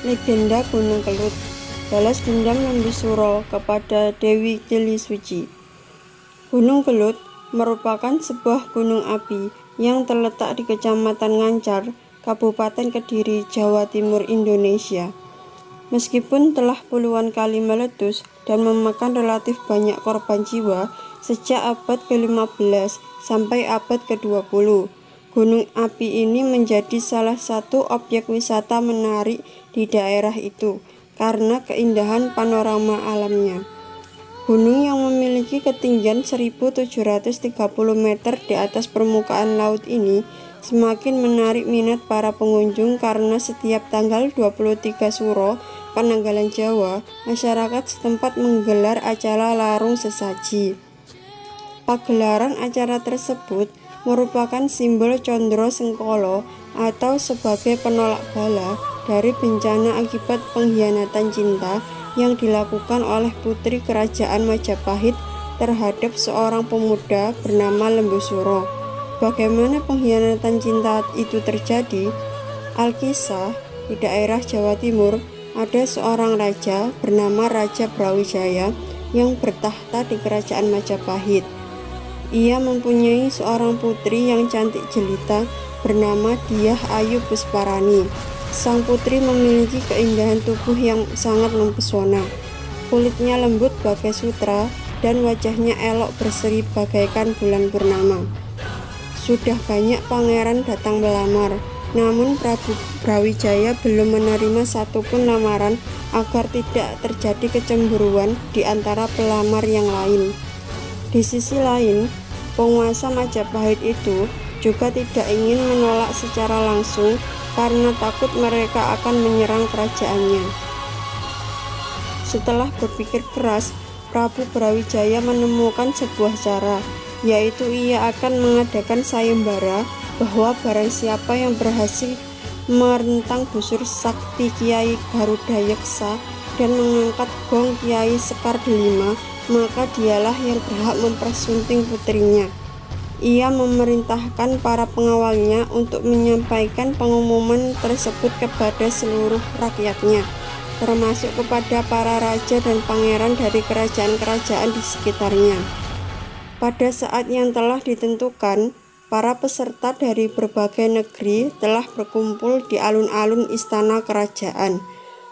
Legenda Gunung Kelut. Balas dendam Lembusuro kepada Dewi Tili Suci. Gunung Kelut merupakan sebuah gunung api yang terletak di Kecamatan Ngancar, Kabupaten Kediri, Jawa Timur, Indonesia. Meskipun telah puluhan kali meletus dan memakan relatif banyak korban jiwa sejak abad ke-15 sampai abad ke-20, gunung api ini menjadi salah satu objek wisata menarik di daerah itu karena keindahan panorama alamnya. Gunung yang memiliki ketinggian 1730 meter di atas permukaan laut ini semakin menarik minat para pengunjung karena setiap tanggal 23 Suro, Pananggalan Jawa, masyarakat setempat menggelar acara larung sesaji. Pagelaran acara tersebut merupakan simbol Condro Sengkolo atau sebagai penolak bala dari bencana akibat pengkhianatan cinta yang dilakukan oleh putri kerajaan Majapahit terhadap seorang pemuda bernama Lembusuro. Bagaimana pengkhianatan cinta itu terjadi? Alkisah, di daerah Jawa Timur ada seorang raja bernama Raja Brawijaya yang bertahta di kerajaan Majapahit. Ia mempunyai seorang putri yang cantik jelita bernama Dyah Ayu Pusparani. Sang putri memiliki keindahan tubuh yang sangat mempesona. Kulitnya lembut bagai sutra dan wajahnya elok berseri bagaikan bulan purnama. Sudah banyak pangeran datang melamar, namun Prabu Brawijaya belum menerima satupun lamaran agar tidak terjadi kecemburuan di antara pelamar yang lain. Di sisi lain, penguasa Majapahit itu juga tidak ingin menolak secara langsung karena takut mereka akan menyerang kerajaannya. Setelah berpikir keras, Prabu Brawijaya menemukan sebuah cara, yaitu ia akan mengadakan sayembara bahwa barang siapa yang berhasil merentang busur sakti Kiai Garuda Yeksa dan mengangkat gong Kiai Sekar Delima, maka dialah yang berhak mempersunting putrinya. Ia memerintahkan para pengawalnya untuk menyampaikan pengumuman tersebut kepada seluruh rakyatnya, termasuk kepada para raja dan pangeran dari kerajaan-kerajaan di sekitarnya. Pada saat yang telah ditentukan, para peserta dari berbagai negeri telah berkumpul di alun-alun istana kerajaan.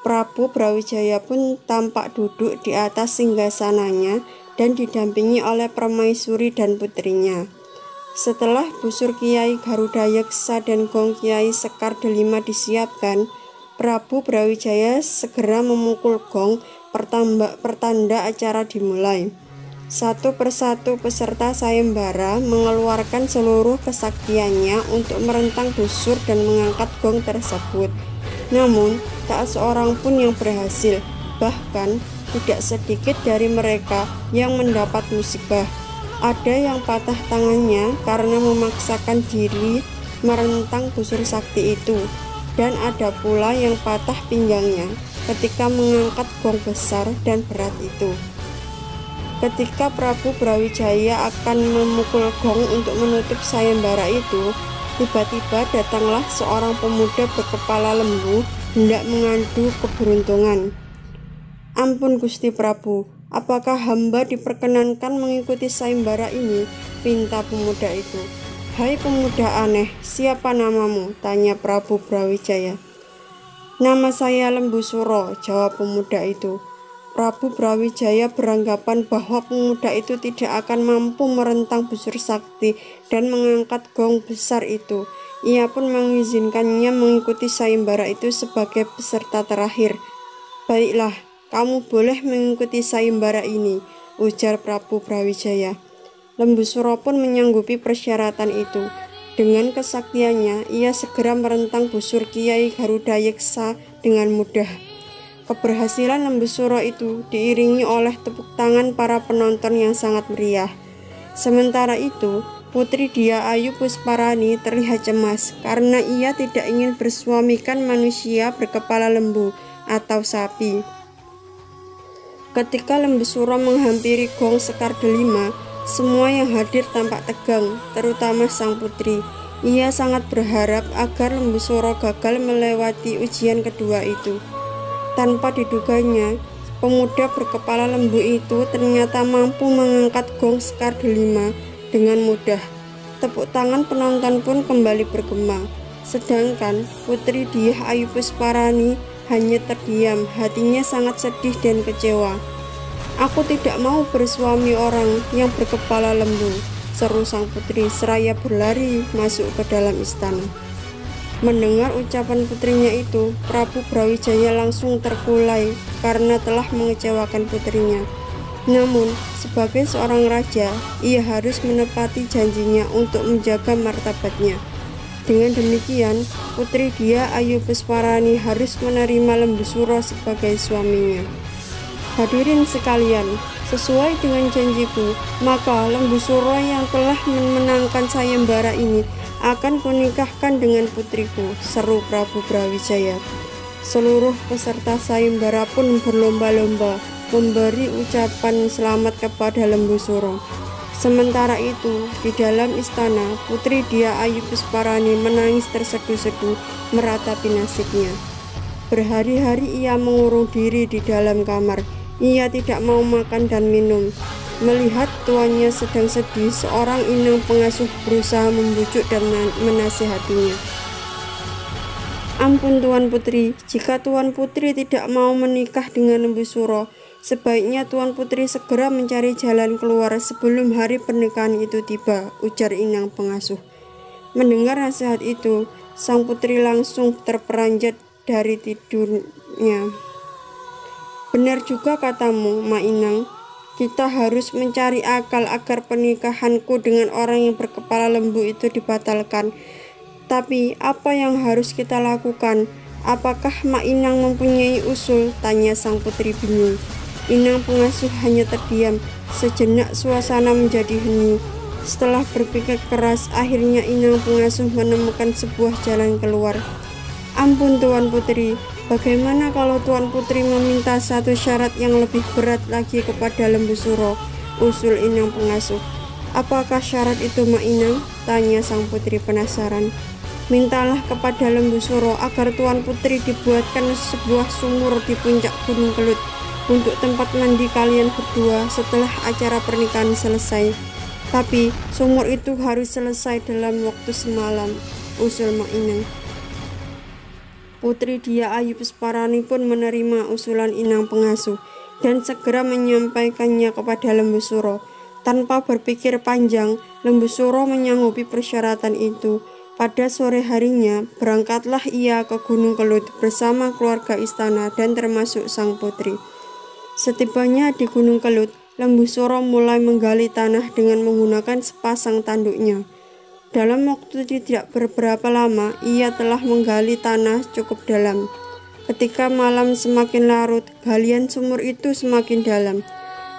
Prabu Brawijaya pun tampak duduk di atas singgasananya dan didampingi oleh permaisuri dan putrinya. Setelah busur Kiai Garuda Yeksa dan gong Kiai Sekar Delima disiapkan, Prabu Brawijaya segera memukul gong pertanda acara dimulai. Satu persatu peserta sayembara mengeluarkan seluruh kesaktiannya untuk merentang busur dan mengangkat gong tersebut. Namun, tak seorang pun yang berhasil, bahkan tidak sedikit dari mereka yang mendapat musibah. Ada yang patah tangannya karena memaksakan diri merentang busur sakti itu, dan ada pula yang patah pinggangnya ketika mengangkat gong besar dan berat itu. Ketika Prabu Brawijaya akan memukul gong untuk menutup sayembara itu, tiba-tiba datanglah seorang pemuda berkepala lembu hendak mengadu keberuntungan. "Ampun Gusti Prabu, apakah hamba diperkenankan mengikuti sayembara ini?" pinta pemuda itu. "Hai pemuda aneh, siapa namamu?" tanya Prabu Brawijaya. "Nama saya Lembusuro," jawab pemuda itu. Prabu Brawijaya beranggapan bahwa pemuda itu tidak akan mampu merentang busur sakti dan mengangkat gong besar itu. Ia pun mengizinkannya mengikuti sayembara itu sebagai peserta terakhir. "Baiklah, kamu boleh mengikuti sayembara ini," ujar Prabu Brawijaya. Lembusuro pun menyanggupi persyaratan itu. Dengan kesaktiannya, ia segera merentang busur Kiai Garuda Yeksa dengan mudah. Keberhasilan Lembusuro itu diiringi oleh tepuk tangan para penonton yang sangat meriah. Sementara itu, putri Dyah Ayu Pusparani terlihat cemas karena ia tidak ingin bersuamikan manusia berkepala lembu atau sapi. Ketika Lembusuro menghampiri gong Sekar Delima, semua yang hadir tampak tegang, terutama sang putri. Ia sangat berharap agar Lembusuro gagal melewati ujian kedua itu. Tanpa diduganya, pemuda berkepala lembu itu ternyata mampu mengangkat gong sekar delima dengan mudah. Tepuk tangan penonton pun kembali bergema. Sedangkan Putri Diah Ayu Pusparani hanya terdiam, hatinya sangat sedih dan kecewa. "Aku tidak mau bersuami orang yang berkepala lembu," seru sang putri seraya berlari masuk ke dalam istana. Mendengar ucapan putrinya itu, Prabu Brawijaya langsung terkulai karena telah mengecewakan putrinya. Namun, sebagai seorang raja, ia harus menepati janjinya untuk menjaga martabatnya. Dengan demikian, Putri Diah Ayu Pusparani harus menerima Lembu Suro sebagai suaminya. Hadirin sekalian, sesuai dengan janjiku, maka Lembu Suro yang telah memenangkan sayembara ini akan kunikahkan dengan putriku, seru Prabu Brawijaya. Seluruh peserta sayembara pun berlomba-lomba memberi ucapan selamat kepada Lembu Suro. Sementara itu, di dalam istana, Putri Diah Ayu Pusparani menangis terseduh-seduh meratapi nasibnya. Berhari-hari ia mengurung diri di dalam kamar. Ia tidak mau makan dan minum. Melihat tuannya sedang sedih, seorang inang pengasuh berusaha membujuk dan menasihatinya. "Ampun Tuan Putri, jika Tuan Putri tidak mau menikah dengan Lembu Suro, sebaiknya Tuan Putri segera mencari jalan keluar sebelum hari pernikahan itu tiba," ujar inang pengasuh. Mendengar nasihat itu, sang putri langsung terperanjat dari tidurnya. "Benar juga katamu, Ma Inang. Kita harus mencari akal agar pernikahanku dengan orang yang berkepala lembu itu dibatalkan. Tapi apa yang harus kita lakukan? Apakah Ma Inang mempunyai usul?" tanya sang putri bingung. Inang pengasuh hanya terdiam. Sejenak suasana menjadi hening. Setelah berpikir keras, akhirnya inang pengasuh menemukan sebuah jalan keluar. "Ampun Tuan Putri, bagaimana kalau Tuan Putri meminta satu syarat yang lebih berat lagi kepada Lembu Suro?" usul inang pengasuh. "Apakah syarat itu, Ma Inang?" tanya sang putri penasaran. "Mintalah kepada Lembu Suro agar Tuan Putri dibuatkan sebuah sumur di puncak Gunung Kelut untuk tempat mandi kalian berdua setelah acara pernikahan selesai. Tapi sumur itu harus selesai dalam waktu semalam," usul Ma Inang. Putri Diah Ayu Pusparani pun menerima usulan inang pengasuh dan segera menyampaikannya kepada Lembu Suro. Tanpa berpikir panjang, Lembu Suro menyanggupi persyaratan itu. Pada sore harinya, berangkatlah ia ke Gunung Kelut bersama keluarga istana dan termasuk sang putri. Setibanya di Gunung Kelut, Lembu Suro mulai menggali tanah dengan menggunakan sepasang tanduknya. Dalam waktu tidak beberapa lama, ia telah menggali tanah cukup dalam. Ketika malam semakin larut, galian sumur itu semakin dalam.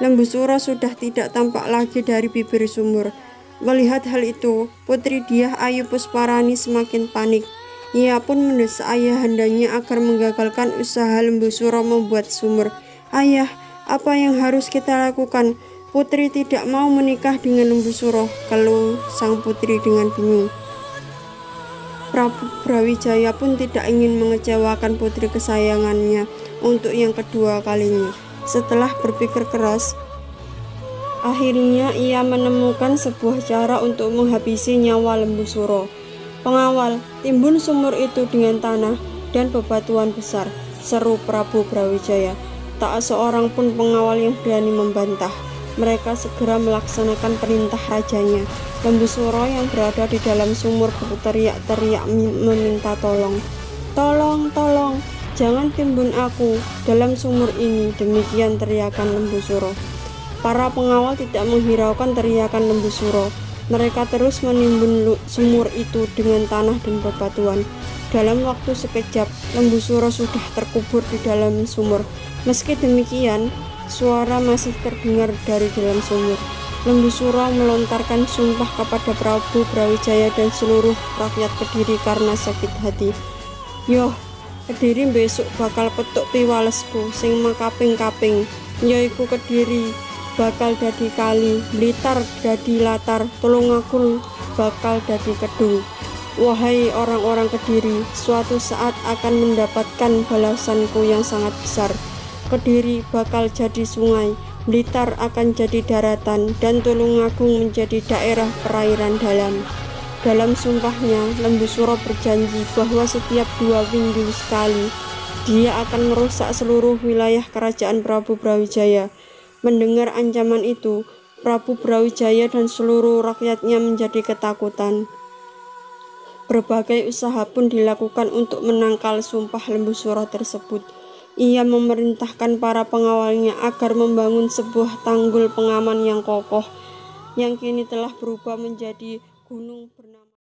Lembu Suro sudah tidak tampak lagi dari bibir sumur. Melihat hal itu, Putri Diah Ayu Pusparani semakin panik. Ia pun mendesak ayahandanya agar menggagalkan usaha Lembu Suro membuat sumur. "Ayah, apa yang harus kita lakukan? Putri tidak mau menikah dengan Lembu Suro," keluh sang putri dengan bingung. Prabu Brawijaya pun tidak ingin mengecewakan putri kesayangannya untuk yang kedua kalinya. Setelah berpikir keras, akhirnya ia menemukan sebuah cara untuk menghabisi nyawa Lembu Suro. "Pengawal, timbun sumur itu dengan tanah dan bebatuan besar," seru Prabu Brawijaya. Tak seorang pun pengawal yang berani membantah. Mereka segera melaksanakan perintah rajanya. Lembu Suro yang berada di dalam sumur berteriak-teriak meminta tolong. "Tolong, tolong, jangan timbun aku dalam sumur ini," demikian teriakan Lembu Suro. Para pengawal tidak menghiraukan teriakan Lembu Suro. Mereka terus menimbun sumur itu dengan tanah dan bebatuan. Dalam waktu sekejap, Lembu Suro sudah terkubur di dalam sumur. Meski demikian, suara masih terdengar dari dalam sumur. Lembu Suro melontarkan sumpah kepada Prabu Brawijaya dan seluruh rakyat Kediri karena sakit hati. "Yoh, Kediri besok bakal petuk piwalesku sing makaping-kaping. Yaiku Kediri bakal dadi kali, Blitar dadi latar, Tulungagung bakal dadi kedung." Wahai orang-orang Kediri, suatu saat akan mendapatkan balasanku yang sangat besar. Kediri bakal jadi sungai, Blitar akan jadi daratan, dan Tulungagung menjadi daerah perairan dalam. Dalam sumpahnya, Lembu Suro berjanji bahwa setiap 2 minggu sekali, dia akan merusak seluruh wilayah kerajaan Prabu Brawijaya. Mendengar ancaman itu, Prabu Brawijaya dan seluruh rakyatnya menjadi ketakutan. Berbagai usaha pun dilakukan untuk menangkal sumpah Lembu Suro tersebut. Ia memerintahkan para pengawalnya agar membangun sebuah tanggul pengaman yang kokoh, yang kini telah berubah menjadi gunung bernama